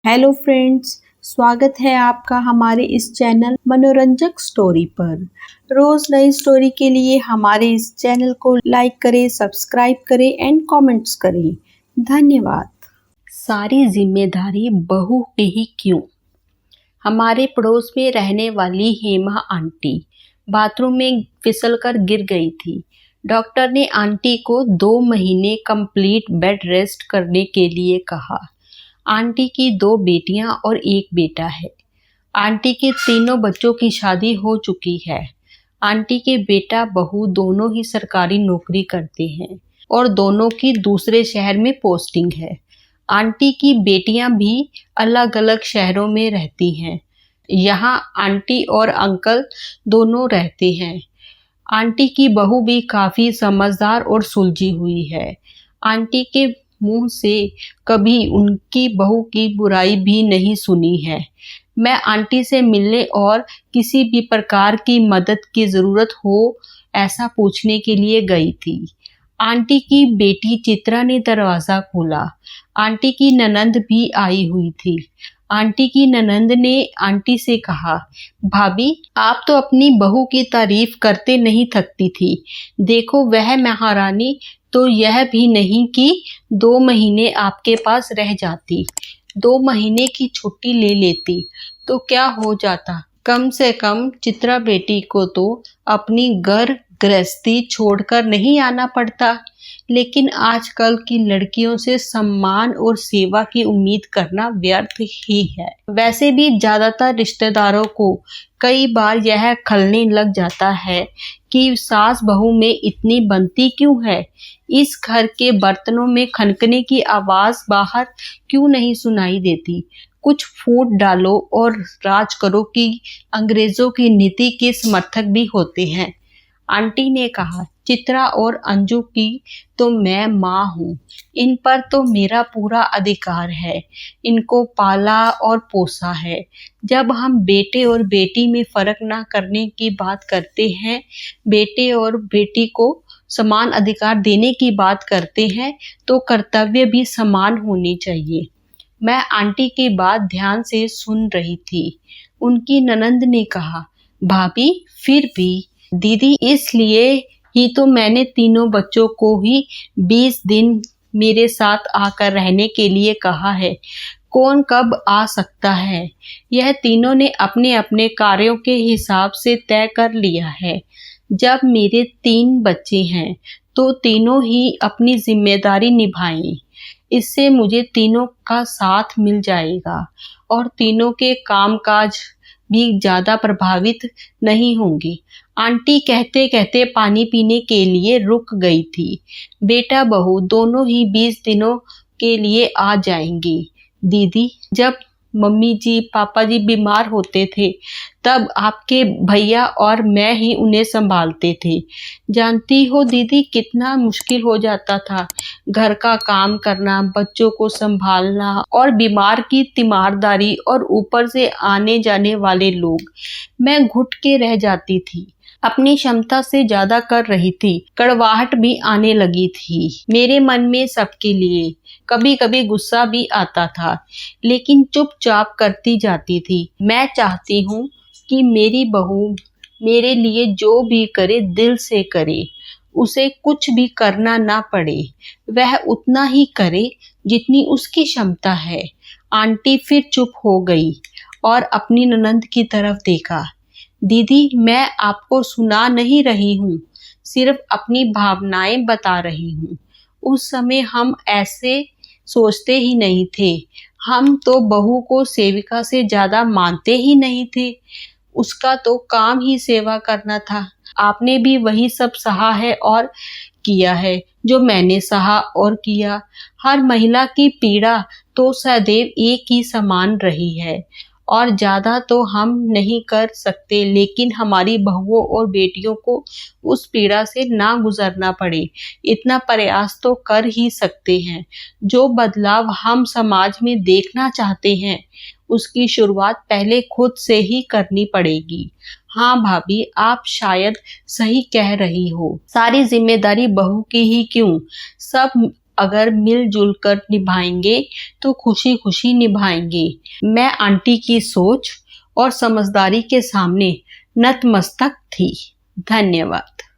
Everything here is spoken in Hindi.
हेलो फ्रेंड्स, स्वागत है आपका हमारे इस चैनल मनोरंजक स्टोरी पर। रोज नई स्टोरी के लिए हमारे इस चैनल को लाइक करें, सब्सक्राइब करें एंड कमेंट्स करें। धन्यवाद। सारी जिम्मेदारी बहू की ही क्यों? हमारे पड़ोस में रहने वाली हेमा आंटी बाथरूम में फिसलकर गिर गई थी। डॉक्टर ने आंटी को 2 महीने कंप्लीट बेड रेस्ट करने के लिए कहा। आंटी की 2 बेटियां और 1 बेटा है। आंटी के तीनों बच्चों की शादी हो चुकी है। आंटी के बेटा बहू दोनों ही सरकारी नौकरी करते हैं और दोनों की दूसरे शहर में पोस्टिंग है। आंटी की बेटियां भी अलग अलग शहरों में रहती हैं। यहाँ आंटी और अंकल दोनों रहते हैं। आंटी की बहू भी काफी समझदार और सुलझी हुई है। आंटी के मुंह से कभी उनकी बहू की बुराई भी नहीं सुनी है। मैं आंटी से मिलने और किसी भी प्रकार की मदद की जरूरत हो ऐसा पूछने के लिए गई थी। आंटी की बेटी चित्रा ने दरवाजा खोला। आंटी की ननंद भी आई हुई थी। आंटी की ननंद ने आंटी से कहा, भाभी आप तो अपनी बहू की तारीफ करते नहीं थकती थी। देखो वह महारानी तो यह भी नहीं कि 2 महीने आपके पास रह जाती। 2 महीने की छुट्टी ले लेती तो क्या हो जाता। कम से कम चित्रा बेटी को तो अपनी घर गृहस्थी छोड़कर नहीं आना पड़ता। लेकिन आजकल की लड़कियों से सम्मान और सेवा की उम्मीद करना व्यर्थ ही है। वैसे भी ज्यादातर रिश्तेदारों को कई बार यह खलने लग जाता है कि सास बहू में इतनी बनती क्यों है। इस घर के बर्तनों में खनकने की आवाज बाहर क्यों नहीं सुनाई देती। कुछ फूट डालो और राज करो कि अंग्रेजों की नीति के समर्थक भी होते हैं। आंटी ने कहा, चित्रा और अंजू की तो मैं माँ हूँ। इन पर तो मेरा पूरा अधिकार है। इनको पाला और पोसा है। जब हम बेटे और बेटी में फर्क ना करने की बात करते हैं, बेटे और बेटी को समान अधिकार देने की बात करते हैं, तो कर्तव्य भी समान होने चाहिए। मैं आंटी की बात ध्यान से सुन रही थी। उनकी ननंद ने कहा, भाभी फिर भी दीदी इसलिए ही तो मैंने तीनों बच्चों को ही 20 दिन मेरे साथ आकर रहने के लिए कहा है। कौन कब आ सकता है, यह तीनों ने अपने अपने कार्यों के हिसाब से तय कर लिया है। जब मेरे 3 बच्चे हैं तो तीनों ही अपनी जिम्मेदारी निभाएं। इससे मुझे तीनों का साथ मिल जाएगा और तीनों के कामकाज भी ज्यादा प्रभावित नहीं होंगे। आंटी कहते कहते पानी पीने के लिए रुक गई थी। बेटा बहू दोनों ही 20 दिनों के लिए आ जाएंगे। दीदी जब मम्मी जी पापा जी बीमार होते थे तब आपके भैया और मैं ही उन्हें संभालते थे। जानती हो दीदी कितना मुश्किल हो जाता था घर का काम करना, बच्चों को संभालना और बीमार की तीमारदारी और ऊपर से आने जाने वाले लोग। मैं घुट के रह जाती थी। अपनी क्षमता से ज्यादा कर रही थी। कड़वाहट भी आने लगी थी मेरे मन में सबके लिए। कभी कभी गुस्सा भी आता था, लेकिन चुपचाप करती जाती थी। मैं चाहती हूँ कि मेरी बहू मेरे लिए जो भी करे दिल से करे। उसे कुछ भी करना ना पड़े। वह उतना ही करे जितनी उसकी क्षमता है। आंटी फिर चुप हो गई और अपनी ननंद की तरफ देखा। दीदी मैं आपको सुना नहीं रही हूँ, सिर्फ अपनी भावनाएं बता रही हूँ। उस समय हम ऐसे सोचते ही नहीं थे। हम तो बहू को सेविका से ज्यादा मानते ही नहीं थे। उसका तो काम ही सेवा करना था। आपने भी वही सब सहा है और किया है जो मैंने सहा और किया। हर महिला की पीड़ा तो सदैव एक ही समान रही है और ज्यादा तो हम नहीं कर सकते, लेकिन हमारी बहुओं और बेटियों को उस पीड़ा से ना गुजरना पड़े इतना प्रयास तो कर ही सकते हैं। जो बदलाव हम समाज में देखना चाहते हैं उसकी शुरुआत पहले खुद से ही करनी पड़ेगी। हाँ भाभी आप शायद सही कह रही हो। सारी जिम्मेदारी बहू की ही क्यों, सब अगर मिलजुल कर निभाएंगे तो खुशी खुशी निभाएंगे। मैं आंटी की सोच और समझदारी के सामने नतमस्तक थी। धन्यवाद।